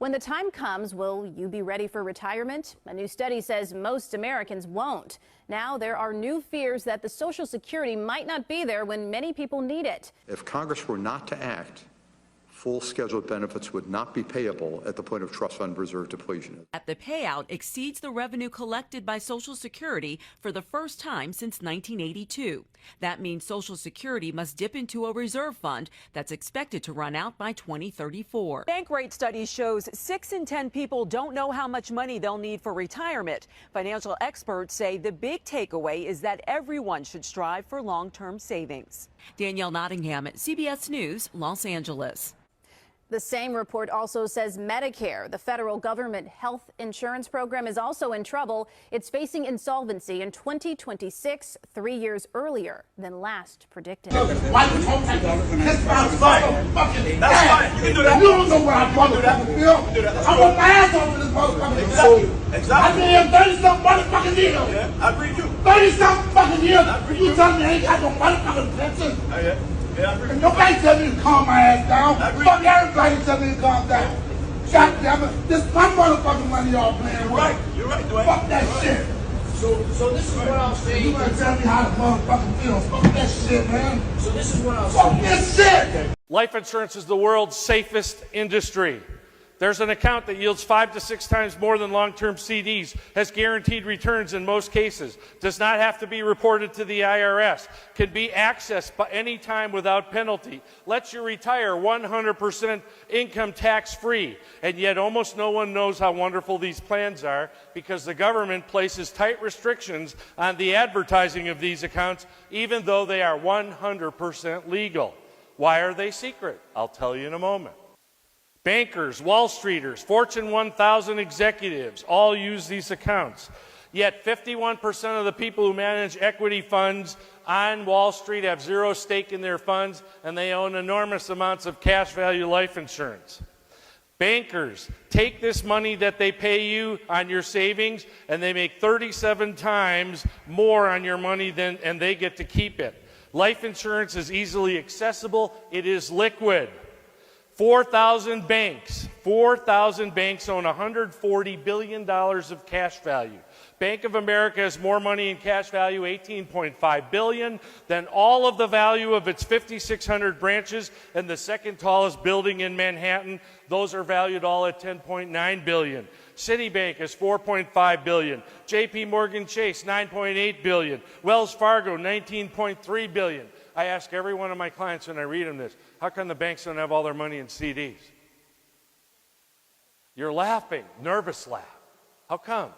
When the time comes, will you be ready for retirement? A new study says most Americans won't. Now there are new fears that the Social Security might not be there when many people need it. If Congress were not to act, full scheduled benefits would not be payable at the point of trust fund reserve depletion. The payout exceeds the revenue collected by Social Security for the first time since 1982. That means Social Security must dip into a reserve fund that's expected to run out by 2034. Bank rate study shows 6 in 10 people don't know how much money they'll need for retirement. Financial experts say the big takeaway is that everyone should strive for long-term savings. Danielle Nottingham at CBS News, Los Angeles. The same report also says Medicare, the federal government health insurance program, is also in trouble. It's facing insolvency in 2026, 3 years earlier than last predicted. That's fine. You can do that. You don't know what I'm motherfucking feel. I want my ass off of this motherfucking Exactly. I've been here 30-something motherfucking years. Yeah, I agree with you. 30-something fucking years. You tell me I ain't got no motherfucking pension. Yeah. And nobody tell me to calm my ass down. Fuck everybody tell me to calm down. God damn it. This is my motherfucking money y'all playing with. You're right, Dwayne. Fuck that shit. So this is what I'll say. You gonna tell me how to motherfucking feel. Fuck that shit, man. So this is what I'll say. Fuck this shit. Life insurance is the world's safest industry. There's an account that yields 5 to 6 times more than long-term CDs, has guaranteed returns in most cases, does not have to be reported to the IRS, can be accessed by any time without penalty, lets you retire 100% income tax-free, and yet almost no one knows how wonderful these plans are because the government places tight restrictions on the advertising of these accounts, even though they are 100% legal. Why are they secret? I'll tell you in a moment. Bankers, Wall Streeters, Fortune 1000 executives all use these accounts. Yet 51% of the people who manage equity funds on Wall Street have zero stake in their funds, and they own enormous amounts of cash value life insurance. Bankers take this money that they pay you on your savings, and they make 37 times more on your money and they get to keep it. Life insurance is easily accessible. It is liquid. 4,000 banks own $140 billion of cash value. Bank of America has more money in cash value, $18.5 billion, than all of the value of its 5,600 branches and the second tallest building in Manhattan. Those are valued all at $10.9 billion. Citibank is $4.5 billion. JP Morgan Chase, $9.8 billion. Wells Fargo, $19.3 billion. I ask every one of my clients when I read them this, how come the banks don't have all their money in CDs? You're laughing, nervous laugh. How come?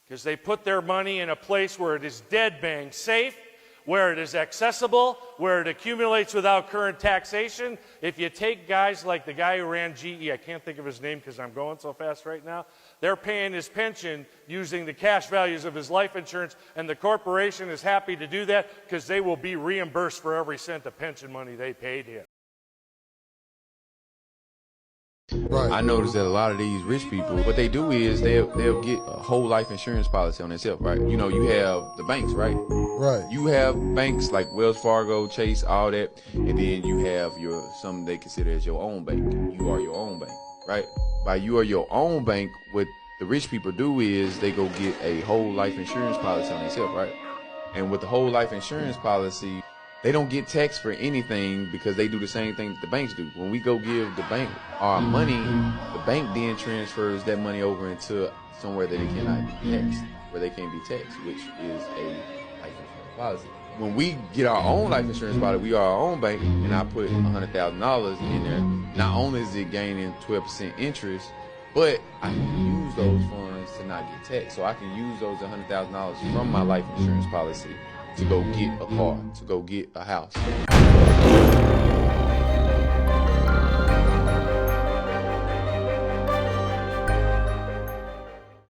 Because they put their money in a place where it is dead bang safe, where it is accessible, where it accumulates without current taxation. If you take guys like the guy who ran GE, I can't think of his name because I'm going so fast right now, they're paying his pension using the cash values of his life insurance, and the corporation is happy to do that because they will be reimbursed for every cent of pension money they paid him. Right. I noticed that a lot of these rich people, what they do is they'll get a whole life insurance policy on themselves, right? You know, you have the banks, right? Right. You have banks like Wells Fargo, Chase, all that, and then you have something they consider as your own bank. You are your own bank, right? By you are your own bank, what the rich people do is they go get a whole life insurance policy on themselves, right? And with the whole life insurance policy, they don't get taxed for anything because they do the same thing that the banks do. When we go give the bank our money, the bank then transfers that money over into somewhere that it cannot be taxed, where they can't be taxed, which is a life insurance policy. When we get our own life insurance policy, we are our own bank, and I put $100,000 in there. Not only is it gaining 12% interest, but I can use those funds to not get taxed. So I can use those $100,000 from my life insurance policy to go get a car, to go get a house.